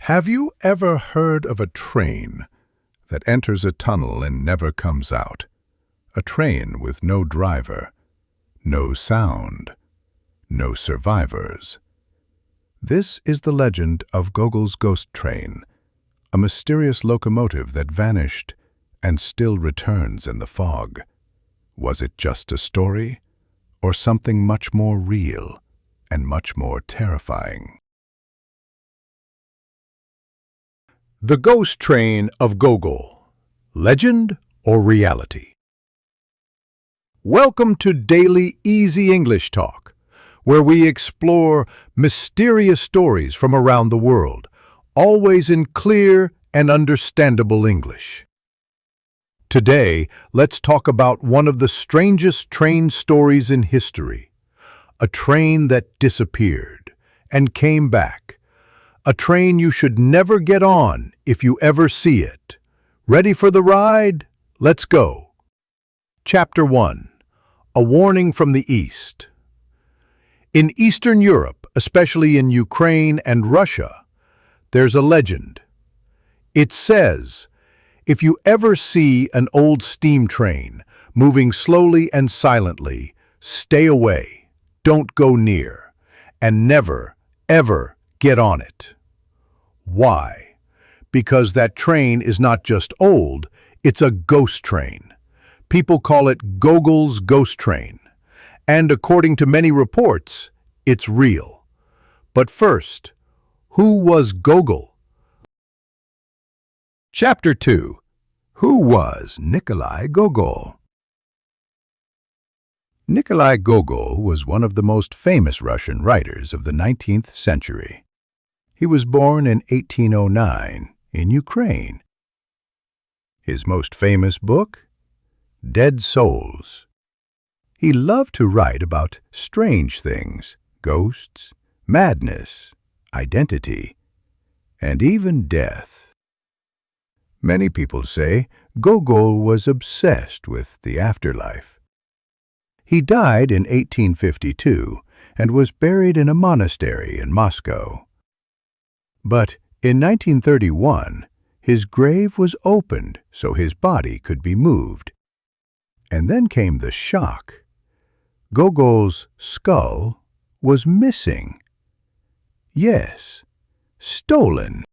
Have you ever heard of a train that enters a tunnel and never comes out? A train with no driver, no sound, no survivors. This is the legend of Gogol's ghost train, a mysterious locomotive that vanished and still returns in the fog. Was it just a story, or something much more real and much more terrifying? The Ghost Train of Gogol. Legend or reality? Welcome to Daily Easy English Talk, where we explore mysterious stories from around the world, always in clear and understandable English. Today, let's talk about one of the strangest train stories in history. A train that disappeared and came back. A train you should never get on if you ever see it. Ready for the ride? Let's go. Chapter 1. A Warning from the East. In Eastern Europe, especially in Ukraine and Russia, there's a legend. It says, if you ever see an old steam train moving slowly and silently, stay away, don't go near, and never, ever get on it. Why? Because that train is not just old, it's a ghost train. People call it Gogol's ghost train. And according to many reports, it's real. But first, who was Gogol? Chapter 2. Who was Nikolai Gogol? Nikolai Gogol was one of the most famous Russian writers of the 19th century. He was born in 1809 in Ukraine. His most famous book? Dead Souls. He loved to write about strange things, ghosts, madness, identity, and even death. Many people say Gogol was obsessed with the afterlife. He died in 1852 and was buried in a monastery in Moscow. But in 1931, his grave was opened so his body could be moved. And then came the shock. Gogol's skull was missing. Yes, stolen.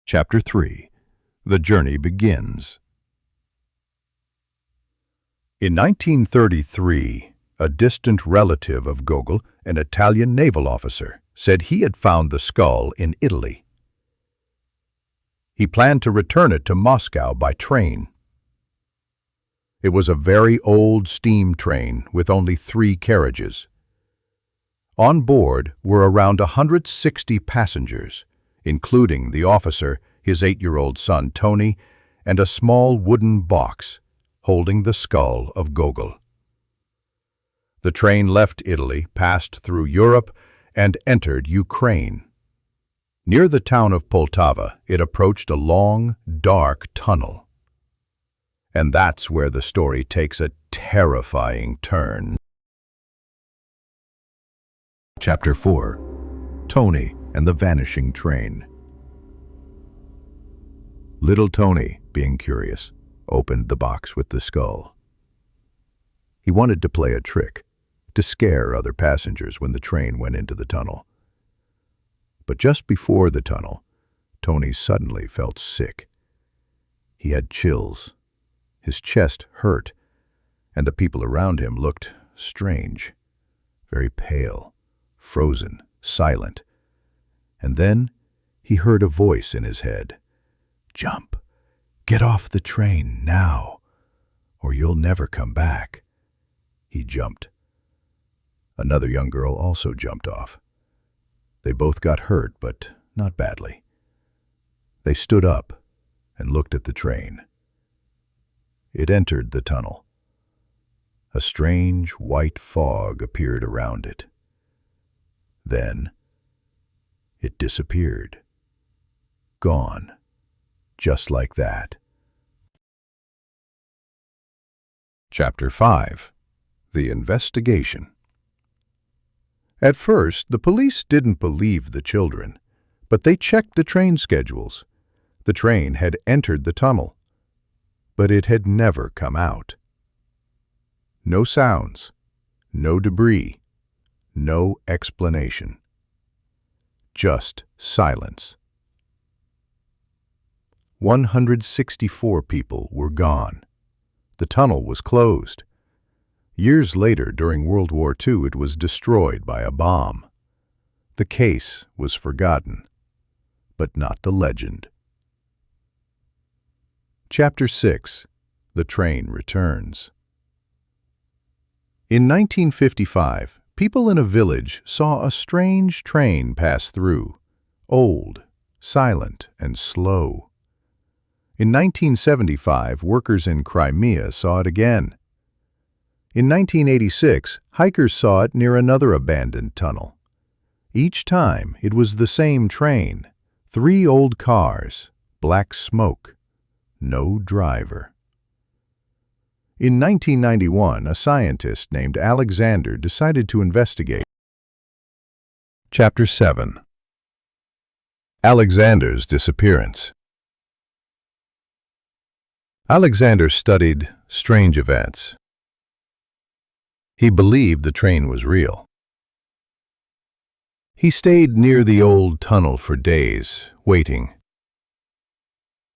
Chapter 3. The Journey Begins. In 1933, a distant relative of Gogol, an Italian naval officer, said he had found the skull in Italy. He planned to return it to Moscow by train. It was a very old steam train with only 3 carriages. On board were around 160 passengers, including the officer, his 8-year-old son Tony, and a small wooden box holding the skull of Gogol. The train left Italy, passed through Europe, and entered Ukraine. Near the town of Poltava, it approached a long, dark tunnel. And that's where the story takes a terrifying turn. Chapter 4. Tony and the Vanishing Train. Little Tony, being curious, opened the box with the skull. He wanted to play a trick, to scare other passengers when the train went into the tunnel. But just before the tunnel, Tony suddenly felt sick. He had chills. His chest hurt, and the people around him looked strange, very pale, frozen, silent. And then he heard a voice in his head. "Jump! Get off the train now, or you'll never come back." He jumped. Another young girl also jumped off. They both got hurt, but not badly. They stood up and looked at the train. It entered the tunnel. A strange white fog appeared around it. Then it disappeared. Gone, just like that. Chapter 5. The Investigation. At first, the police didn't believe the children, but they checked the train schedules. The train had entered the tunnel, but it had never come out. No sounds, no debris, no explanation. Just silence. 164 people were gone. The tunnel was closed. Years later, during World War II, it was destroyed by a bomb. The case was forgotten, but not the legend. Chapter 6. The Train Returns. In 1955, people in a village saw a strange train pass through, old, silent, and slow. In 1975, workers in Crimea saw it again. In 1986, hikers saw it near another abandoned tunnel. Each time, it was the same train, 3 old cars, black smoke, no driver. In 1991, a scientist named Alexander decided to investigate. Chapter 7. Alexander's disappearance. Alexander studied strange events. He believed the train was real. He stayed near the old tunnel for days, waiting.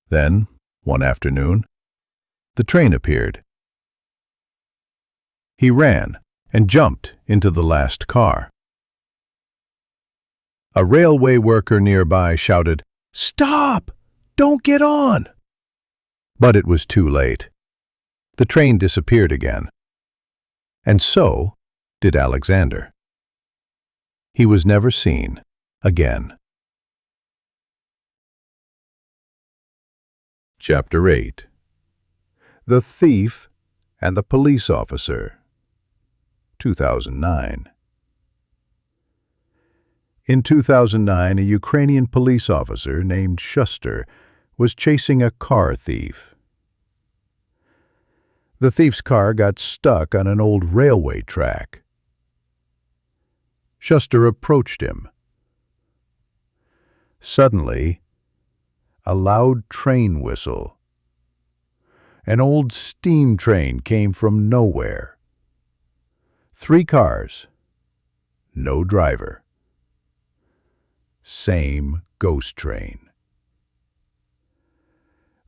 Then, one afternoon, the train appeared. He ran and jumped into the last car. A railway worker nearby shouted, "Stop! Don't get on!" But it was too late. The train disappeared again. And so did Alexander. He was never seen again. Chapter 8. The Thief and the Police Officer. 2009. In 2009, a Ukrainian police officer named Shuster was chasing a car thief. The thief's car got stuck on an old railway track. Shuster approached him. Suddenly, a loud train whistle. An old steam train came from nowhere. 3 cars, no driver. Same ghost train.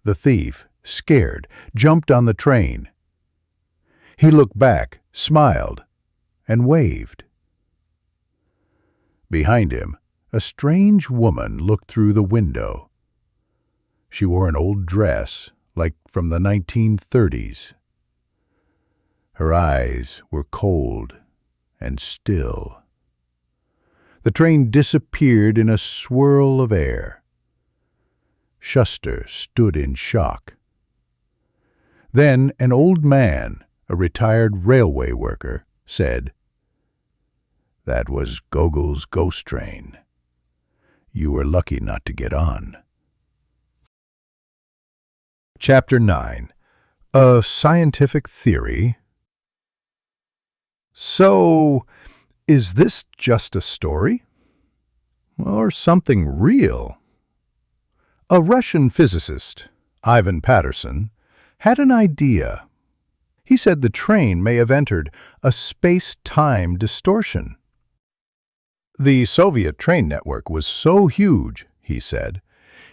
The thief, scared, jumped on the train. He looked back, smiled, and waved. Behind him, a strange woman looked through the window. She wore an old dress, like from the 1930s. Her eyes were cold and still. The train disappeared in a swirl of air. Shuster stood in shock. Then an old man, a retired railway worker, said, "That was Gogol's ghost train. You were lucky not to get on." Chapter 9. A Scientific Theory. So, is this just a story? Or something real? A Russian physicist, Ivan Patterson, had an idea. He said the train may have entered a space-time distortion. The Soviet train network was so huge, he said,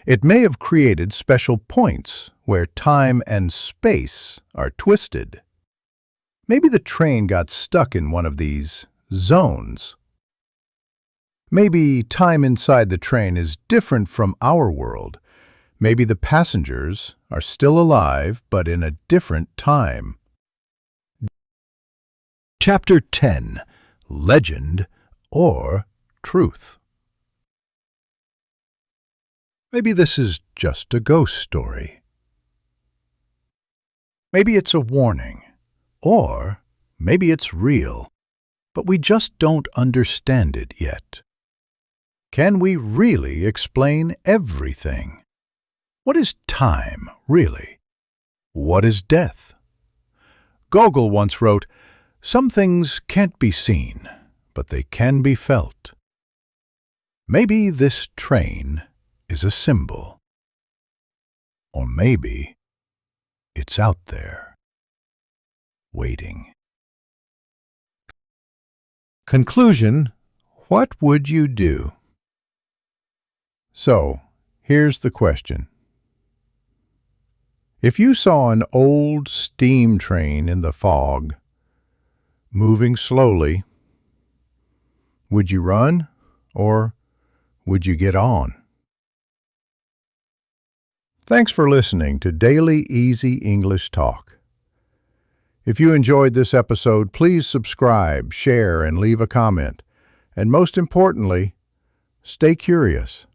it may have created special points where time and space are twisted. Maybe the train got stuck in one of these zones. Maybe time inside the train is different from our world. Maybe the passengers are still alive, but in a different time. Chapter 10. Legend or Truth. Maybe this is just a ghost story. Maybe it's a warning. Or maybe it's real, but we just don't understand it yet. Can we really explain everything? What is time, really? What is death? Gogol once wrote, "Some things can't be seen, but they can be felt. Maybe this train is a symbol. Or maybe it's out there, waiting. Conclusion: what would you do? So, here's the question. If you saw an old steam train in the fog, moving slowly, would you run or would you get on? Thanks for listening to Daily Easy English Talk. If you enjoyed this episode, please subscribe, share, and leave a comment. And most importantly, stay curious.